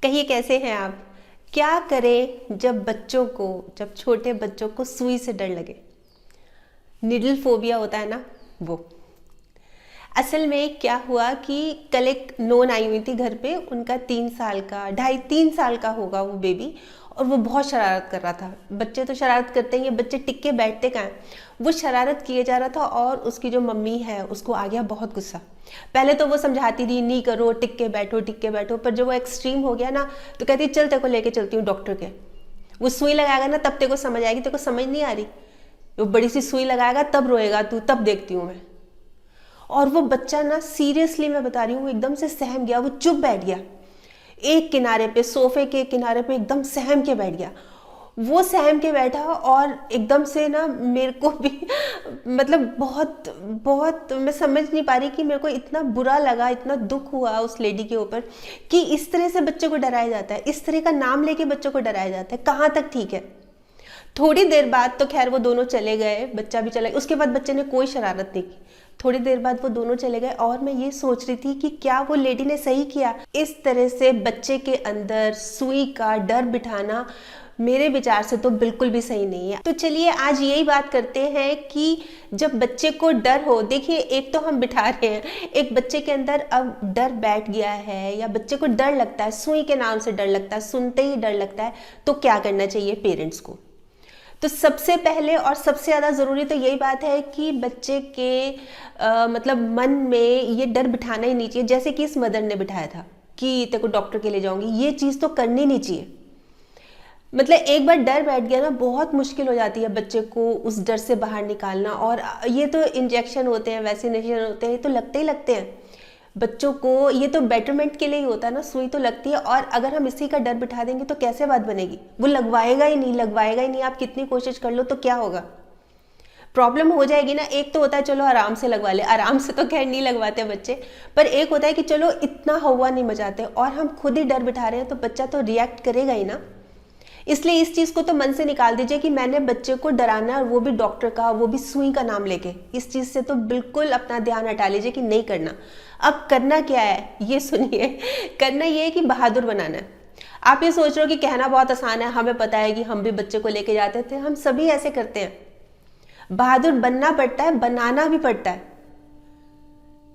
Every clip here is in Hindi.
कहिए कैसे हैं आप। क्या करें जब छोटे बच्चों को सुई से डर लगे। निडल फोबिया होता है ना वो। असल में क्या हुआ कि कल एक नोन आई हुई थी घर पे। उनका 3 साल का 2.5-3 साल का होगा वो बेबी। और वो बहुत शरारत कर रहा था। बच्चे तो शरारत करते ही हैं, बच्चे टिक के बैठते कहाँ हैं। वो शरारत किए जा रहा था और उसकी जो मम्मी है उसको आ गया बहुत गुस्सा। पहले तो वो समझाती थी नहीं करो, टिक के बैठो टिक के बैठो, पर जब वो एक्सट्रीम हो गया ना तो कहती चल तेरे को लेके चलती हूँ डॉक्टर के। वो सुई लगाएगा ना तब तेरे को समझ आएगी, तेरे को समझ नहीं आ रही। वो बड़ी सी सुई लगाएगा तब रोएगा तू, तब देखती हूँ मैं। और वो बच्चा ना सीरियसली मैं बता रही हूँ, वो एकदम से सहम गया। वो चुप बैठ गया एक किनारे पे, सोफे के किनारे पे एकदम सहम के बैठ गया। वो सहम के बैठा और एकदम से ना मेरे को भी मतलब बहुत बहुत मैं समझ नहीं पा रही कि मेरे को इतना बुरा लगा, इतना दुख हुआ उस लेडी के ऊपर कि इस तरह से बच्चे को डराया जाता है, इस तरह का नाम लेके बच्चों को डराया जाता है। कहाँ तक ठीक है। थोड़ी देर बाद तो खैर वो दोनों चले गए, बच्चा भी चला गया। उसके बाद बच्चे ने कोई शरारत नहीं की। थोड़ी देर बाद वो दोनों चले गए और मैं ये सोच रही थी कि क्या वो लेडी ने सही किया। इस तरह से बच्चे के अंदर सुई का डर बिठाना मेरे विचार से तो बिल्कुल भी सही नहीं है। तो चलिए आज यही बात करते हैं कि जब बच्चे को डर हो, देखिए एक तो हम बिठा रहे हैं, एक बच्चे के अंदर अब डर बैठ गया है या बच्चे को डर लगता है, सुई के नाम से डर लगता है, सुनते ही डर लगता है, तो क्या करना चाहिए पेरेंट्स को। तो सबसे पहले और सबसे ज़्यादा ज़रूरी तो यही बात है कि बच्चे के मतलब मन में ये डर बिठाना ही नहीं चाहिए, जैसे कि इस मदर ने बिठाया था कि तेरे को डॉक्टर के ले जाऊंगी। ये चीज़ तो करनी नहीं चाहिए। मतलब एक बार डर बैठ गया ना बहुत मुश्किल हो जाती है बच्चे को उस डर से बाहर निकालना। और ये तो इंजेक्शन होते हैं, वैक्सीनेशन होते हैं, ये तो लगते ही लगते हैं बच्चों को। ये तो बेटरमेंट के लिए ही होता है ना, सुई तो लगती है। और अगर हम इसी का डर बिठा देंगे तो कैसे बात बनेगी। वो लगवाएगा ही नहीं, लगवाएगा ही नहीं। आप कितनी कोशिश कर लो तो क्या होगा, प्रॉब्लम हो जाएगी ना। एक तो होता है चलो आराम से लगवा ले, आराम से तो खैर नहीं लगवाते बच्चे, पर एक होता है कि चलो इतना हवा नहीं मचाते और हम खुद ही डर बिठा रहे हैं तो बच्चा तो रिएक्ट करेगा ही ना। इसलिए इस चीज़ को तो मन से निकाल दीजिए कि मैंने बच्चे को डराना है, और वो भी डॉक्टर का, वो भी सुई का नाम लेके। इस चीज़ से तो बिल्कुल अपना ध्यान हटा लीजिए कि नहीं करना। अब करना क्या है ये सुनिए। करना ये है कि बहादुर बनाना है। आप ये सोच रहे हो कि कहना बहुत आसान है, हमें पता है कि हम भी बच्चे को लेके जाते थे, हम सभी ऐसे करते हैं। बहादुर बनना पड़ता है, बनाना भी पड़ता है।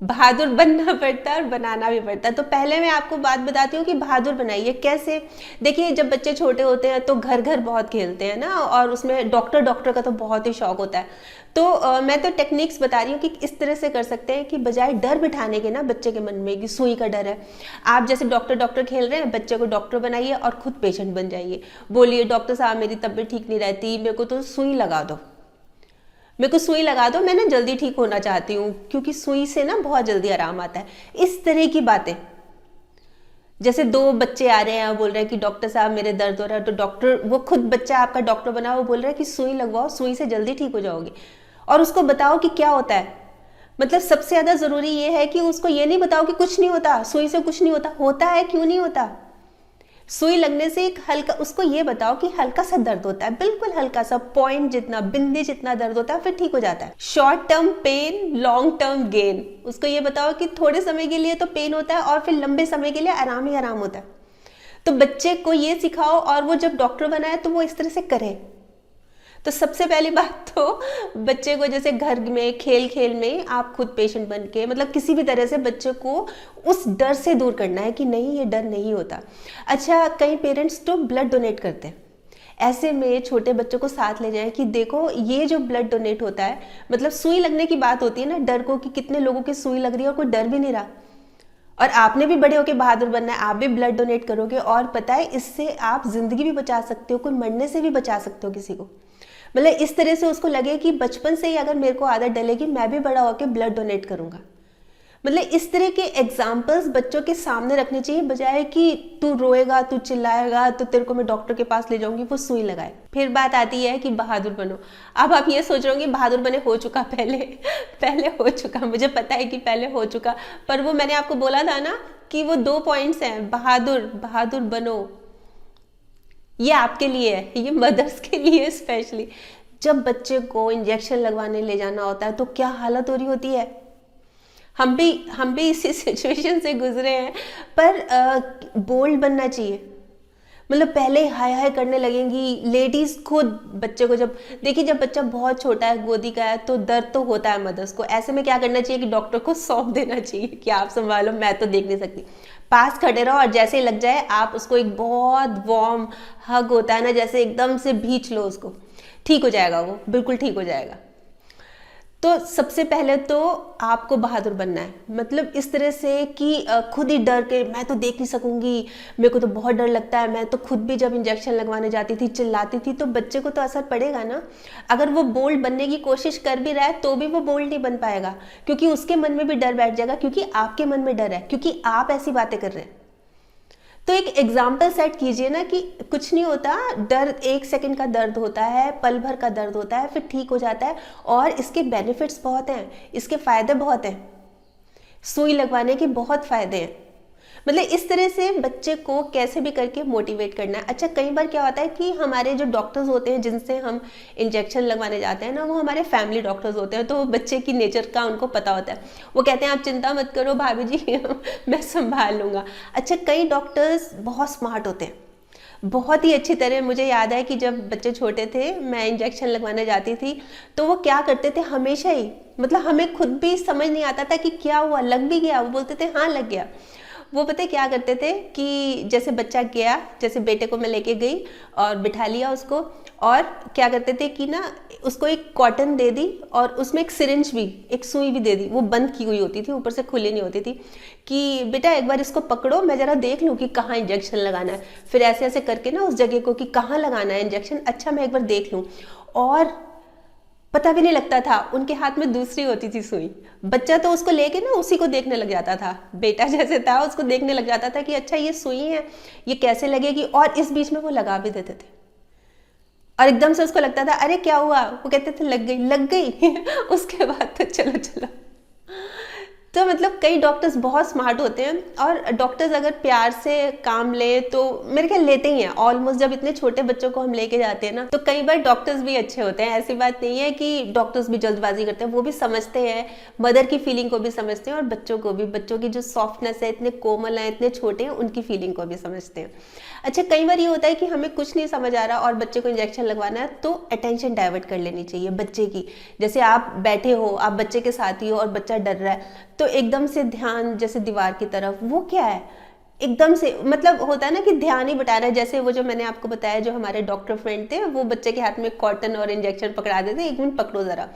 बहादुर बनना पड़ता है और बनाना भी पड़ता है। तो पहले मैं आपको बात बताती हूँ कि बहादुर बनाइए कैसे। देखिए जब बच्चे छोटे होते हैं तो घर घर बहुत खेलते हैं ना, और उसमें डॉक्टर डॉक्टर का तो बहुत ही शौक होता है। तो मैं तो टेक्निक्स बता रही हूँ कि इस तरह से कर सकते हैं कि बजाय डर बिठाने के ना बच्चे के मन में कि सुई का डर है, आप जैसे डॉक्टर डॉक्टर खेल रहे हैं, बच्चे को डॉक्टर बनाइए और खुद पेशेंट बन जाइए। बोलिए डॉक्टर साहब मेरी तबीयत ठीक नहीं रहती, मेरे को तो सुई लगा दो, मेरे को सुई लगा दो, मैं ना जल्दी ठीक होना चाहती हूँ, क्योंकि सुई से ना बहुत जल्दी आराम आता है। इस तरह की बातें। जैसे दो बच्चे आ रहे हैं, बोल रहे हैं कि डॉक्टर साहब मेरे दर्द हो रहा है, तो डॉक्टर, वो खुद बच्चा आपका डॉक्टर बना, वो बोल रहा है कि सुई लगवाओ, सुई से जल्दी ठीक हो जाओगे। और उसको बताओ कि क्या होता है। मतलब सबसे ज्यादा जरूरी ये है कि उसको ये नहीं बताओ कि कुछ नहीं होता, सुई से कुछ नहीं होता। होता है, क्यों नहीं होता। सुई लगने से एक हल्का, उसको ये बताओ कि हल्का सा दर्द होता है, बिल्कुल हल्का सा, पॉइंट जितना, बिंदी जितना दर्द होता है, फिर ठीक हो जाता है। Short term pain, long term gain. उसको ये बताओ कि थोड़े समय के लिए तो पेन होता है और फिर लंबे समय के लिए आराम ही आराम होता है। तो बच्चे को ये सिखाओ और वो जब डॉक्टर बनाए तो वो इस तरह से करे। तो सबसे पहली बात तो बच्चे को जैसे घर में खेल खेल में आप खुद पेशेंट बन के, मतलब किसी भी तरह से बच्चे को उस डर से दूर करना है कि नहीं ये डर नहीं होता। अच्छा, कई पेरेंट्स तो ब्लड डोनेट करते हैं। ऐसे में छोटे बच्चों को साथ ले जाएं कि देखो ये जो ब्लड डोनेट होता है, मतलब सुई लगने की बात होती है ना, डर को, कि कितने लोगों की सुई लग रही है और कोई डर भी नहीं रहा। और आपने भी बड़े होकर बहादुर बनना है, आप भी ब्लड डोनेट करोगे और पता है इससे आप जिंदगी भी बचा सकते हो, कोई मरने से भी बचा सकते हो किसी को। मतलब इस तरह से उसको लगे कि बचपन से ही अगर मेरे को आदत डलेगी मैं भी बड़ा होकर ब्लड डोनेट करूंगा। मतलब इस तरह के एग्जाम्पल्स बच्चों के सामने रखने चाहिए, बजाय कि तू रोएगा, तू चिल्लाएगा तो तेरे को मैं डॉक्टर के पास ले जाऊंगी, वो सुई लगाए। फिर बात आती है कि बहादुर बनो। अब आप ये सोच रहे होंगे बहादुर बने हो चुका पहले। पहले हो चुका, मुझे पता है कि पहले हो चुका, पर वो मैंने आपको बोला था ना कि वो 2 पॉइंट्स हैं। बहादुर, बहादुर बनो, ये आपके लिए है, ये मदर्स के लिए स्पेशली। जब बच्चे को इंजेक्शन लगवाने ले जाना होता है तो क्या हालत हो रही होती है। हम भी इसी सिचुएशन से गुजरे हैं। पर बोल्ड बनना चाहिए। मतलब पहले हाय हाय करने लगेंगी लेडीज खुद बच्चे को। जब देखिए, जब बच्चा बहुत छोटा है, गोदी का है, तो दर्द तो होता है मदर्स को। ऐसे में क्या करना चाहिए कि डॉक्टर को सौंप देना चाहिए कि आप संभालो, मैं तो देख नहीं सकती। पास खड़े रहो और जैसे ही लग जाए आप उसको एक बहुत वार्म हग होता है ना, जैसे एकदम से भींच लो उसको, ठीक हो जाएगा, वो बिल्कुल ठीक हो जाएगा। तो सबसे पहले तो आपको बहादुर बनना है। मतलब इस तरह से कि खुद ही डर के मैं तो देख नहीं सकूंगी, मेरे को तो बहुत डर लगता है। मैं तो खुद भी जब इंजेक्शन लगवाने जाती थी चिल्लाती थी, तो बच्चे को तो असर पड़ेगा ना। अगर वो बोल्ड बनने की कोशिश कर भी रहा है तो भी वो बोल्ड नहीं बन पाएगा, क्योंकि उसके मन में भी डर बैठ जाएगा, क्योंकि आपके मन में डर है, क्योंकि आप ऐसी बातें कर रहे हैं। तो एक एग्जाम्पल सेट कीजिए ना कि कुछ नहीं होता, दर्द 1 सेकंड का दर्द होता है, पल भर का दर्द होता है, फिर ठीक हो जाता है। और इसके बेनिफिट्स बहुत हैं, इसके फायदे बहुत हैं, सुई लगवाने के बहुत फायदे हैं। मतलब इस तरह से बच्चे को कैसे भी करके मोटिवेट करना है। अच्छा, कई बार क्या होता है कि हमारे जो डॉक्टर्स होते हैं जिनसे हम इंजेक्शन लगवाने जाते हैं ना, वो हमारे फैमिली डॉक्टर्स होते हैं, तो बच्चे की नेचर का उनको पता होता है। वो कहते हैं आप चिंता मत करो भाभी जी मैं संभाल लूँगा। अच्छा, कई डॉक्टर्स बहुत स्मार्ट होते हैं, बहुत ही अच्छी तरह। मुझे याद है कि जब बच्चे छोटे थे, मैं इंजेक्शन लगवाने जाती थी, तो वो क्या करते थे हमेशा ही, मतलब हमें खुद भी समझ नहीं आता था कि क्या हुआ, लग भी गया, वो बोलते थे हाँ लग गया। वो पता है क्या करते थे कि जैसे बच्चा गया, जैसे बेटे को मैं लेके गई और बिठा लिया उसको, और क्या करते थे कि ना उसको एक कॉटन दे दी और उसमें एक सिरिंज भी, एक सुई भी दे दी। वो बंद की हुई होती थी, ऊपर से खुली नहीं होती थी, कि बेटा एक बार इसको पकड़ो, मैं जरा देख लूँ कि कहाँ इंजेक्शन लगाना है। फिर ऐसे ऐसे करके ना उस जगह को कि कहाँ लगाना है इंजेक्शन, अच्छा मैं एक बार देख लूँ। और पता भी नहीं लगता था, उनके हाथ में दूसरी होती थी सुई। बच्चा तो उसको लेके ना उसी को देखने लग जाता था, बेटा जैसे था उसको देखने लग जाता था कि अच्छा ये सुई है, ये कैसे लगेगी। और इस बीच में वो लगा भी देते थे, और एकदम से उसको लगता था अरे क्या हुआ, वो कहते थे लग गई लग गई उसके बाद तो चलो चलो। तो मतलब कई डॉक्टर्स बहुत स्मार्ट होते हैं, और डॉक्टर्स अगर प्यार से काम ले तो मेरे ख्याल लेते ही हैं ऑलमोस्ट। जब इतने छोटे बच्चों को हम लेके जाते हैं ना, तो कई बार डॉक्टर्स भी अच्छे होते हैं। ऐसी बात नहीं है कि डॉक्टर्स भी जल्दबाजी करते हैं, वो भी समझते हैं, मदर की फीलिंग को भी समझते हैं, और बच्चों को भी, बच्चों की जो सॉफ्टनेस है, इतने कोमल है, इतने छोटे हैं, उनकी फीलिंग को भी समझते हैं। अच्छा, कई बार ये होता है कि हमें कुछ नहीं समझ आ रहा और बच्चे को इंजेक्शन लगवाना है, तो अटेंशन डाइवर्ट कर लेनी चाहिए बच्चे की। जैसे आप बैठे हो, आप बच्चे के साथ ही हो और बच्चा डर रहा है, तो एकदम से ध्यान जैसे दीवार की तरफ, वो क्या है, एकदम से मतलब होता है ना कि ध्यान ही बटा रहा है। जैसे वो जो मैंने आपको बताया, जो हमारे डॉक्टर फ्रेंड थे, वो बच्चे के हाथ में कॉटन और इंजेक्शन पकड़ा देते, 1 मिनट पकड़ो जरा।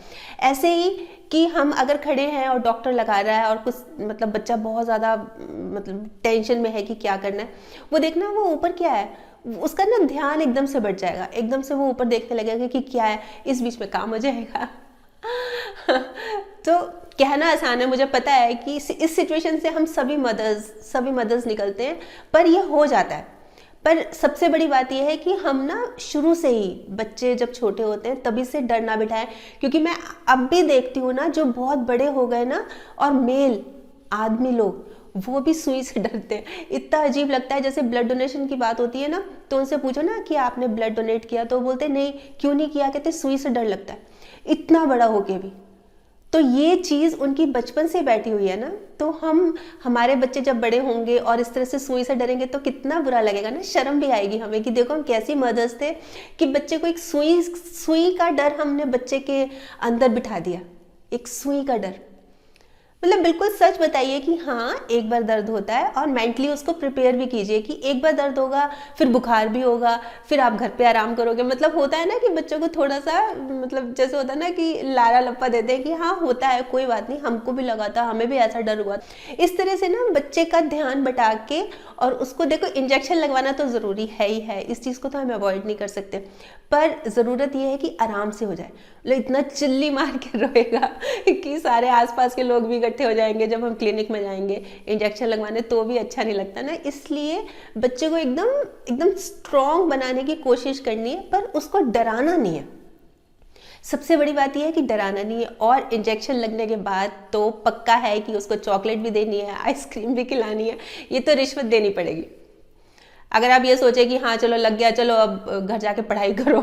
ऐसे ही कि हम अगर खड़े हैं और डॉक्टर लगा रहा है और कुछ मतलब बच्चा बहुत ज़्यादा मतलब टेंशन में है कि क्या करना है, वो देखना वो ऊपर क्या है, उसका ना ध्यान एकदम से बढ़ जाएगा, एकदम से वो ऊपर देखने लगेगा कि क्या है, इस बीच में काम हो जाएगा तो कहना आसान है, मुझे पता है कि इस सिचुएशन से हम सभी मदर्स निकलते हैं, पर यह हो जाता है। पर सबसे बड़ी बात यह है कि हम ना शुरू से ही, बच्चे जब छोटे होते हैं तभी से डर ना बिठाएं। क्योंकि मैं अब भी देखती हूँ ना, जो बहुत बड़े हो गए ना, और मेल आदमी लोग, वो भी सुई से डरते हैं। इतना अजीब लगता है। जैसे ब्लड डोनेशन की बात होती है ना, तो उनसे पूछो ना कि आपने ब्लड डोनेट किया, तो बोलते नहीं, क्यों नहीं किया, कहते सुई से डर लगता है, इतना बड़ा होके भी। तो ये चीज़ उनकी बचपन से बैठी हुई है ना। तो हमारे बच्चे जब बड़े होंगे और इस तरह से सुई से डरेंगे तो कितना बुरा लगेगा ना, शर्म भी आएगी हमें कि देखो हम कैसी मदर्स थे कि बच्चे को एक सुई का डर हमने बच्चे के अंदर बिठा दिया, एक सुई का डर। मतलब बिल्कुल सच बताइए कि हाँ, एक बार दर्द होता है, और मेंटली उसको प्रिपेयर भी कीजिए कि एक बार दर्द होगा, फिर बुखार भी होगा, फिर आप घर पे आराम करोगे। मतलब होता है ना कि बच्चों को थोड़ा सा, मतलब जैसे होता है ना कि लारा लप्पा देते हैं कि हाँ होता है, कोई बात नहीं, हमको भी लगा था, हमें भी ऐसा डर हुआ। इस तरह से ना बच्चे का ध्यान बटा के, और उसको देखो इंजेक्शन लगवाना तो ज़रूरी है ही है, इस चीज़ को तो हम अवॉइड नहीं कर सकते, पर ज़रूरत यह है कि आराम से हो जाए। मतलब इतना चिल्ली मार के रोएगा कि सारे आसपास के लोग भी इकट्ठे हो जाएंगे जब हम क्लिनिक में जाएंगे इंजेक्शन लगवाने, तो भी अच्छा नहीं लगता ना। इसलिए बच्चे को एकदम स्ट्रॉन्ग बनाने की कोशिश करनी है, पर उसको डराना नहीं है। सबसे बड़ी बात यह है कि डराना नहीं है। और इंजेक्शन लगने के बाद तो पक्का है कि उसको चॉकलेट भी देनी है, आइसक्रीम भी खिलानी है, ये तो रिश्वत देनी पड़ेगी। अगर आप ये सोचे कि हाँ चलो लग गया, चलो अब घर जाके पढ़ाई करो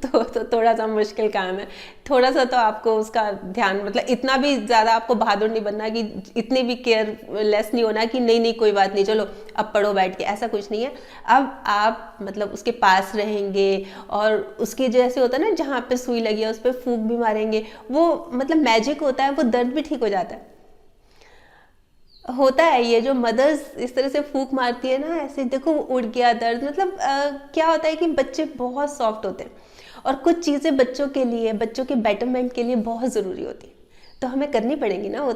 तो थोड़ा सा मुश्किल काम है। थोड़ा सा तो आपको उसका ध्यान, मतलब इतना भी ज़्यादा आपको बहादुर नहीं बनना कि इतनी भी केयरलेस नहीं होना कि नहीं नहीं कोई बात नहीं चलो अब पढ़ो बैठ के, ऐसा कुछ नहीं है। अब आप मतलब उसके पास रहेंगे और उसके जैसे होता है ना, जहाँ पे सुई लगी है उस पर फूंक भी मारेंगे, वो मतलब मैजिक होता है, वो दर्द भी ठीक हो जाता है। होता है ये जो मदर्स इस तरह से फूंक मारती है ना, ऐसे देखो उड़ गया दर्द, मतलब क्या होता है कि बच्चे बहुत सॉफ्ट होते हैं और कुछ चीज़ें बच्चों के लिए, बच्चों के बेटरमेंट के लिए बहुत ज़रूरी होती है, तो हमें करनी पड़ेंगी ना वो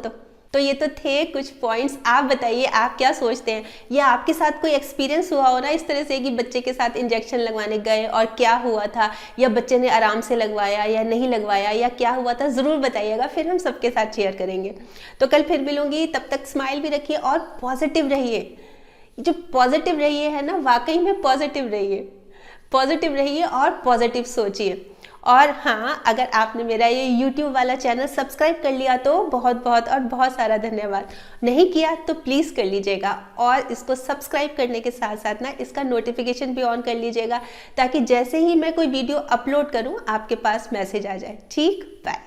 तो ये तो थे कुछ पॉइंट्स। आप बताइए आप क्या सोचते हैं, या आपके साथ कोई एक्सपीरियंस हुआ हो ना इस तरह से कि बच्चे के साथ इंजेक्शन लगवाने गए और क्या हुआ था, या बच्चे ने आराम से लगवाया या नहीं लगवाया, या क्या हुआ था, ज़रूर बताइएगा, फिर हम सबके साथ शेयर करेंगे। तो कल फिर मिलूंगी, तब तक स्माइल भी रखिए और पॉजिटिव रहिए। जो पॉजिटिव रहिए है ना, वाकई में पॉजिटिव रहिए, पॉजिटिव रहिए और पॉजिटिव सोचिए। और हाँ, अगर आपने मेरा ये YouTube वाला चैनल सब्सक्राइब कर लिया तो बहुत बहुत और बहुत सारा धन्यवाद। नहीं किया तो प्लीज़ कर लीजिएगा, और इसको सब्सक्राइब करने के साथ साथ ना इसका नोटिफिकेशन भी ऑन कर लीजिएगा, ताकि जैसे ही मैं कोई वीडियो अपलोड करूँ आपके पास मैसेज आ जाए। ठीक, बाय।